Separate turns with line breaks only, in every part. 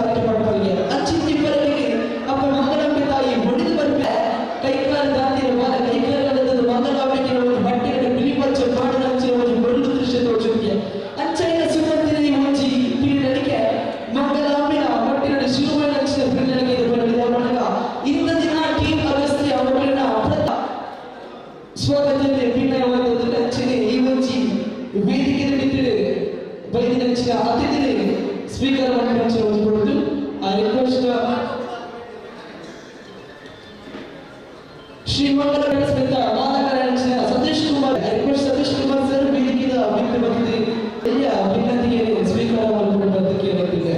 ಆಯ್ಕೆ ಮಾಡ್ಕೊಳ್ಳಿ ಅಂಚಿನ ಬರಲಿಗೆ ಅಪ್ಪ ಮಂಗಳಾಂಬೆ ತಾಯಿ ಹೊಡೆದು ಬರ್ಬೇ ಕೈಕಾಲ ದಾಂಡಿನ ಬಾಲ ಕೈಕಾಲದ ಮಂಗಳಾಂಬೆಗೆ ಒಂದು ಬಟ್ಟೆಗಳ ಬಿಳಿ ಪಚ್ಚ ಕಾಡಿನ ಅಂಚಿನ ಒಂದು ಬರುಳು ದೃಶ್ಯ ತೋರಿಸುತ್ತೆ ಅಂಚೈನ ಸುಮಂದಿರ ಒಂಜಿ ಪೀಳಿಗೆ ಮಂಗಳಾಂಬಿನ ಬಟ್ಟೆಗಳ ಶಿರುಮಣ ಅಂಚಿನ ಪೀಳಿಗೆ ಬಂದಿದೆ ಅವನಾಗ ಇಂದ ದಿನ ಟೀಮ್ ಅಗಸ್ತ್ಯ ಅವರನ್ನ ಸ್ವಾಗತಕ್ಕೆ ಭಿನ್ನವಾದ ಅಂಚಿನ ಈ ಒಂಜಿ ವೇದಿಕೆ ಬಿಟ್ಟಿದೆ ಬೈದಿನ ಅಂಚಿನ ಅತಿಥಿಗೆ ಸ್ಪೀಕರ್ ಮಾಡಿಕೊಂಡು I request Shri Mangala Smita Manakaran Satish Kumar. I request Satish Kumar sir ವೇದಿಕೆ ಬಿಟ್ಟು ಬಂದಿದೆ ಎಲ್ಲ ಭಿನ್ನತೆಗೆ ಸ್ಪೀಕರ್ ಮಾಡಿಕೊಳ್ಳೋದಕ್ಕೆ ಬಂದಿದೆ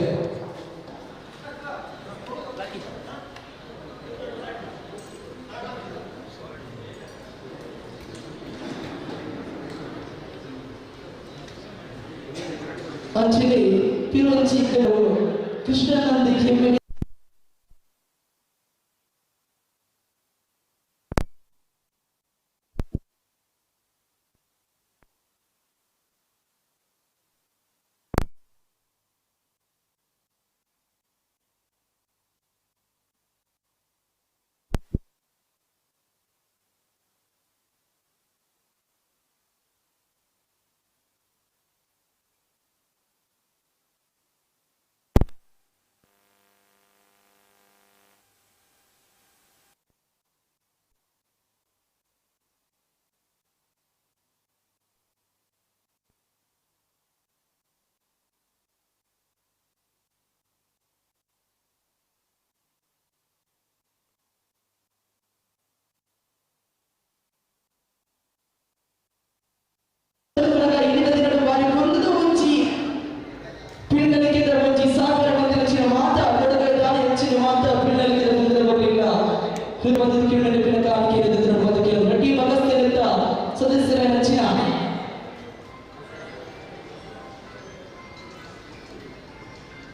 ಅಂಚನೆ ಪಿರೋಂಚಿ ಕೃಷ್ಣನಂದಿ ಕೆಮ್ಮೆ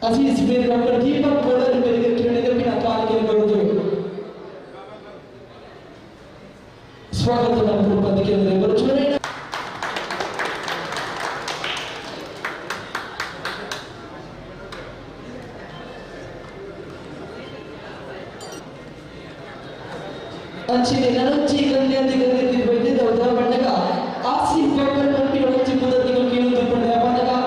Aziz Mir Dr. Deepak Bolar Medical Clinic पिना काल के बड़े स्वागत है आपको पद के अंदर बच्चों अच्छी नरंची कन्या दिगंगे दिवैते दौड़ा बढ़ने का आसी बब्बर पंपी रोची पुदर दिगंगे उन्हें पढ़ने वाला का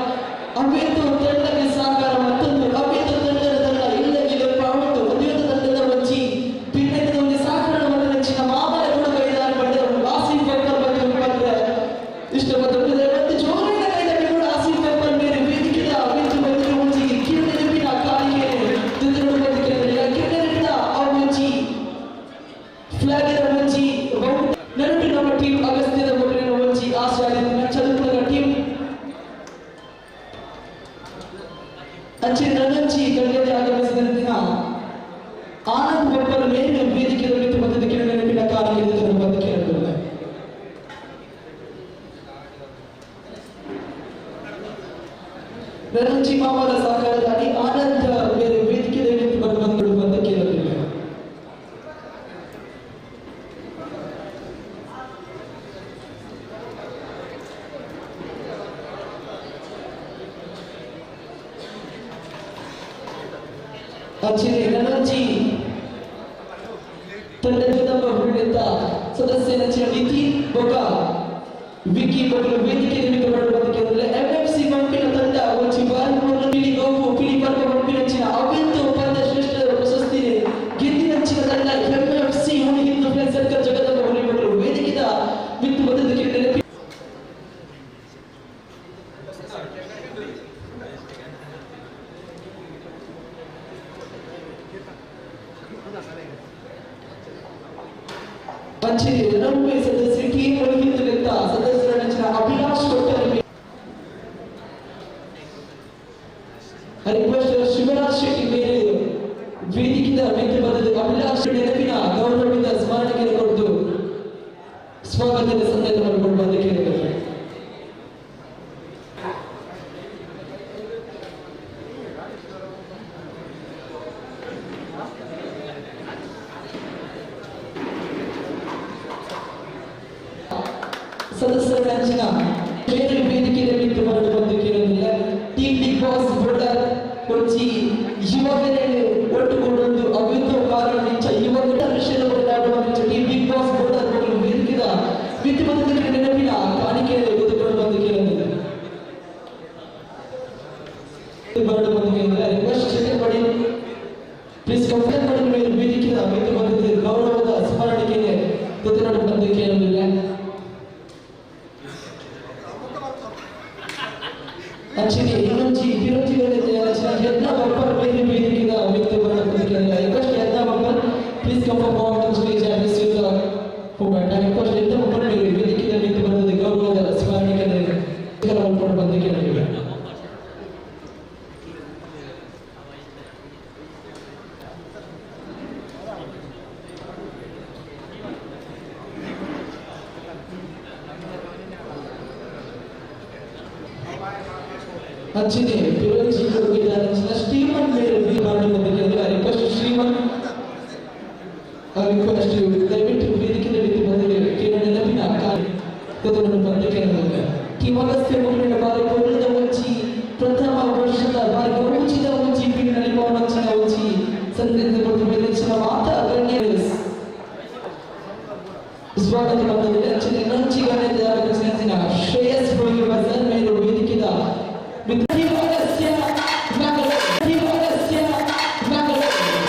अबे तो तंत्र के साकार मतंत्र अबे तो तंत्र इल्ले गिले पावंतो अबे तो तंत्र बच्ची पिन्ने तो उन्हें साकार मतंत्र चिना मामा ने पुड़ा गईदार बढ़े आसी बब्बर बच्चों पढ़ते इष्ट बच्चों के बच्चे जोरे ना गईदार पुड़ा आसी बब्बर मेरे वेदिके दा अबे तो बच्चे उन्हें की किरने ने पिना काली के तंत्र बच्चे के अंदर किरने ने पिना और बच्ची फ्लैग रवंची नरटी नंबर टीम अगस्त्य मंगले रवंची आशादी चलपुर टीम अच्छे नरंची कन्या जागे बसदंतिना आनंद बब्बर मेरे वेदिके रवित मदद के नरटी नकार के दिन बंद किया गया है नरंची मामा का साकार दानी आनंद मेरे वेदिके रवित बंद किया गया है अच्छे नरंची तंडजोदा बहुड़ेता सदस्य नचे नीति बोका विकी बगल वेदिके निमित्त बड़बड़ के अंदर एमएफसी पंपिನ ತಂಡ ಒಂಚಿ ಬಾರಿ ಮೊದಲಿಗೆ ಗೋಪು ಪಿಲಿ ಪರ್ವ पंपिನ ಚಿನ ಅವೆಂತು ಪಂದ ಶ್ರೇಷ್ಠ ಪ್ರಶಸ್ತಿ ಗೆದ್ದಿನ ಚಿನ ತಂಡ ಎಮಎಫ್ಸಿ ಹುಲಿ ಹಿಂದೂ ಫ್ರೆಂಡ್ಸ್ ಸರ್ಕಲ್ ಜಗದ ಹುಲಿ ಬಗಲ್ ವೇದಿಕೆದ ಮಿತ್ತು ಬದಲಿಗೆ ನೆನಪಿ अच्छे नब्बे सदस्य टीम ಒಳಗಿಂದ ಲೆಕ್ಕ ಸದಸ್ಯರ ನಚಿನ ಅಭಿಲಾಷ್ ಕೊಟ್ಟರೆ ರಿಕ್ವೆಸ್ಟ್ ಶಿವರಾಜ್ ಶೆಟ್ಟಿ ಮೇಲೆ ವೇದಿಕೆದ ಮಿತ್ರ ಬದಲು ಅಭಿಲಾಷ್ ನೆನಪಿನ ಗೌರವದಿಂದ ಸ್ಮರಣೆಗೆ ಕೊಟ್ಟು ಸ್ವಾಗತದ ಸಂದೇಶ ಮಾಡಿಕೊಂಡು ಬಂದಿದ್ದಾರೆ सदस्य रचना मेरे वेदिके निमित्त बरड़ बंद किरनिಲ್ಲ टीम बिग बॉस बोर्डर कोची युवा ಪ್ಲೀಸ್ ಕಂಪ್ಲೇಂಟ್ ಮಾಡಿ ಮೇಲೆ ವೇದಿಕೆಯ ವೇದಿಕೆ ಬಂದಿದೆ ಗೌರವದ ಸ್ಮರಣಿಕೆಗೆ ಪ್ರತಿರೊಂದು ಬಂದು ಕೇಳಲಿಲ್ಲ अच्छी ಇನ್ನೊಂದು ವಿರೋಧಿಗಳಿಗೆ ಎಲ್ಲ ಬಪ್ಪರ್ ಮೇಲೆ ವೇದಿಕೆಯ ವೇದಿಕೆ ಬಂದು ಕೇಳಲಿಲ್ಲ ರಿಕ್ವೆಸ್ಟ್ ಎಲ್ಲ ಬಪ್ಪರ್ please come forward to stage and receive the photo request ಎಲ್ಲ ಬಪ್ಪರ್ ಮೇಲೆ ವೇದಿಕೆಯ ವೇದಿಕೆ ಬಂದಿದೆ ಗೌರವದ ಸ್ಮರಣಿಕೆಗೆ ಪ್ರತಿರೊಂದು ಬಂದು ಕೇಳಲಿಲ್ಲ अच्छी पिरोल जी को विधान स्टीवन मेरे भी बारे में देखिए रिक्वेस्ट स्टीवन रिक्वेस्ट दयविಟ್ಟು ವೇದಿಕೆಯ ವೇದಿಕೆ ಬಂದಿದೆ ಕೇಳೋಣ ಬಿನ ಕದವನ್ನು ಬಂದಿದೆ कि अगस्त्य मंगलूर बारे कोणದ వచ్చి ಪ್ರಥಮ ವರ್ಷದ ಬಾರಿ ಉಚಿತ ಉಚಿ ಪಿನಲ್ಲಿ ಪವನಚಿನ ಉಚಿ ಸಂದೇಶ ಕೊಟ್ಟು ಬೆಳೆಸಿನ ಮಾತ ಗಣ್ಯ ಸ್ವಾಗತ ಬಂದಿದೆ अच्छी ನಂಚಿಗನೆ ಜಾಗೃತಿ ಸಂಚಿನ ಶ್ರೇಯಸ್ ಹೋಗಿ ಬಜಾರ್ ಮೇಲೆ ವೇದಿಕೆದ Agasthya Mangalore, Agasthya Mangalore.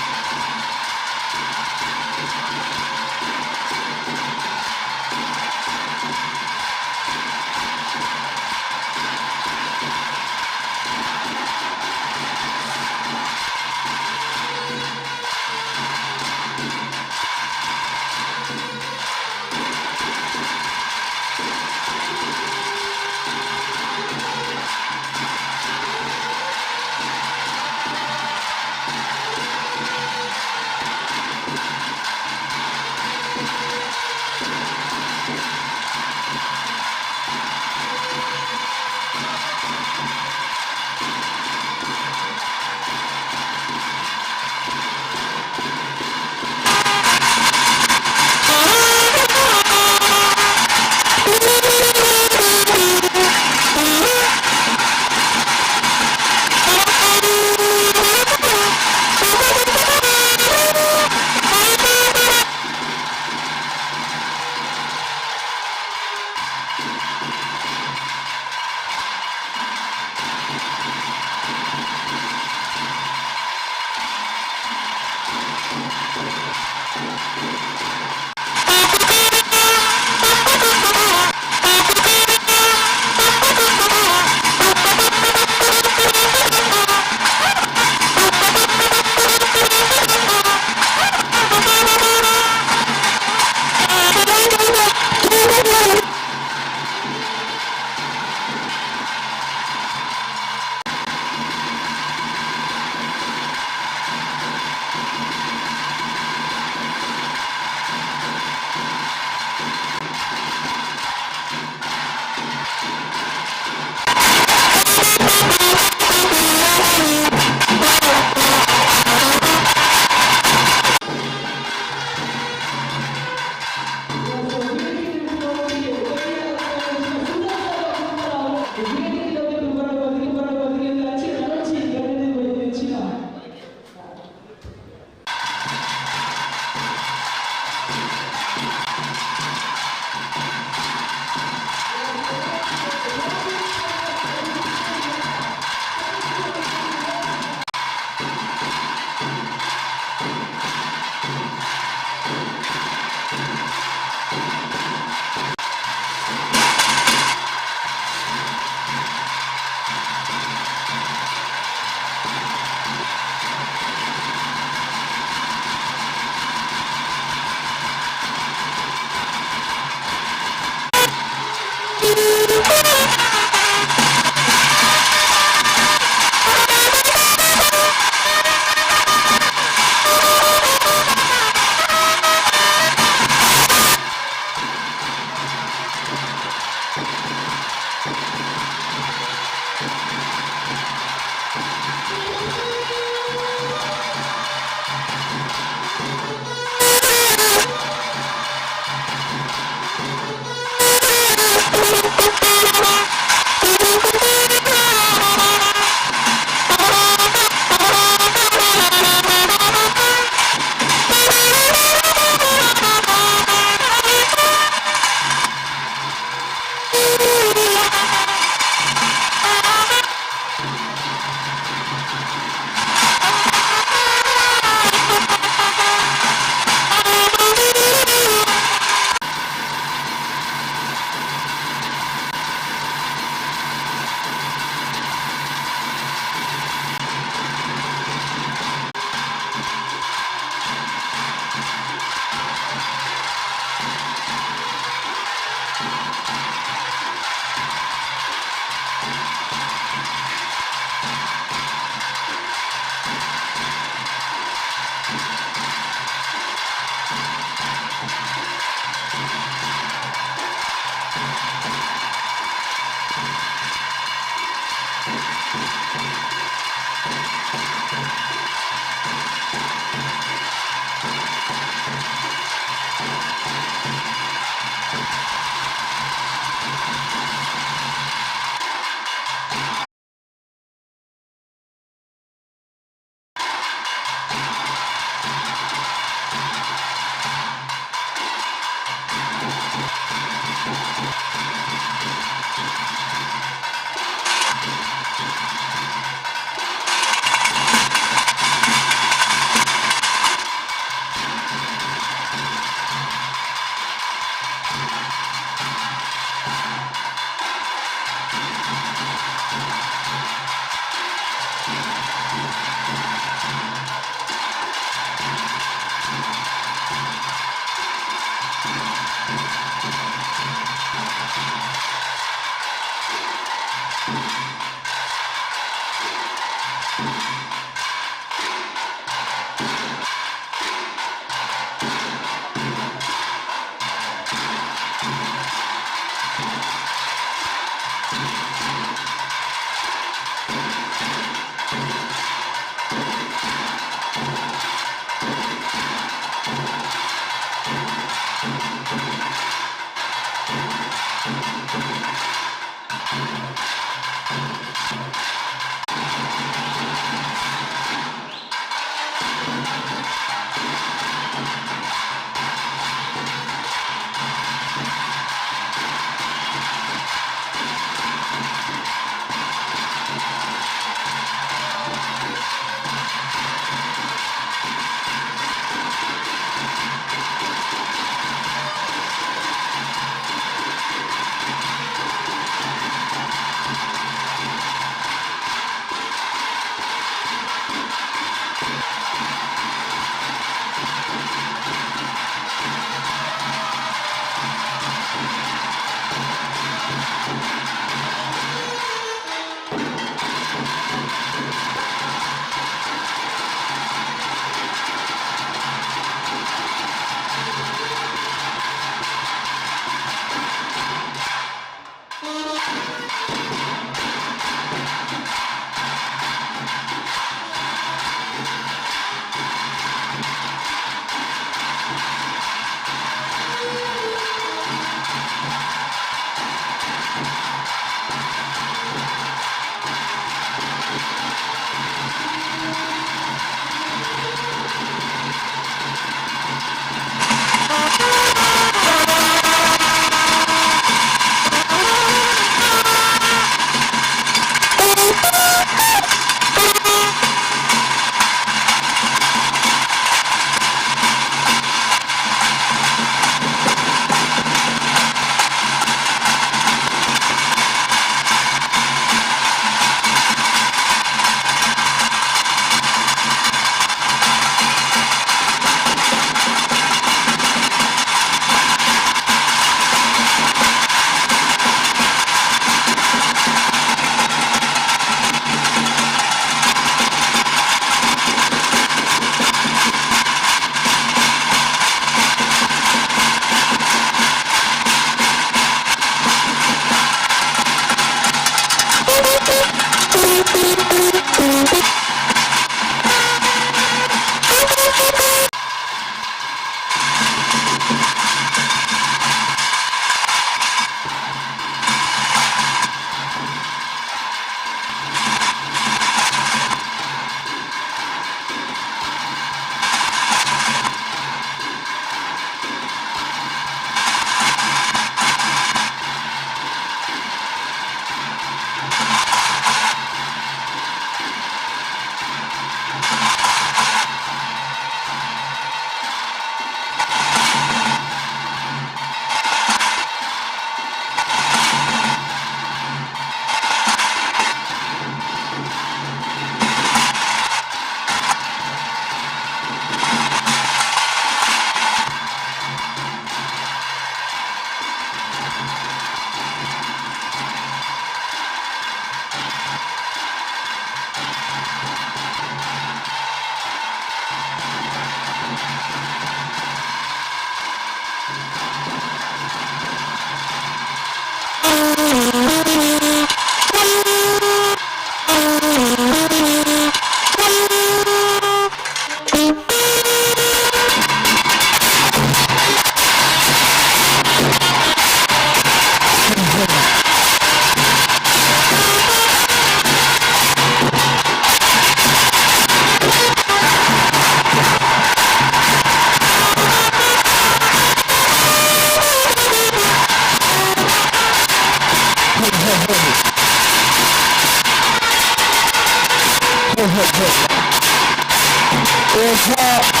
It's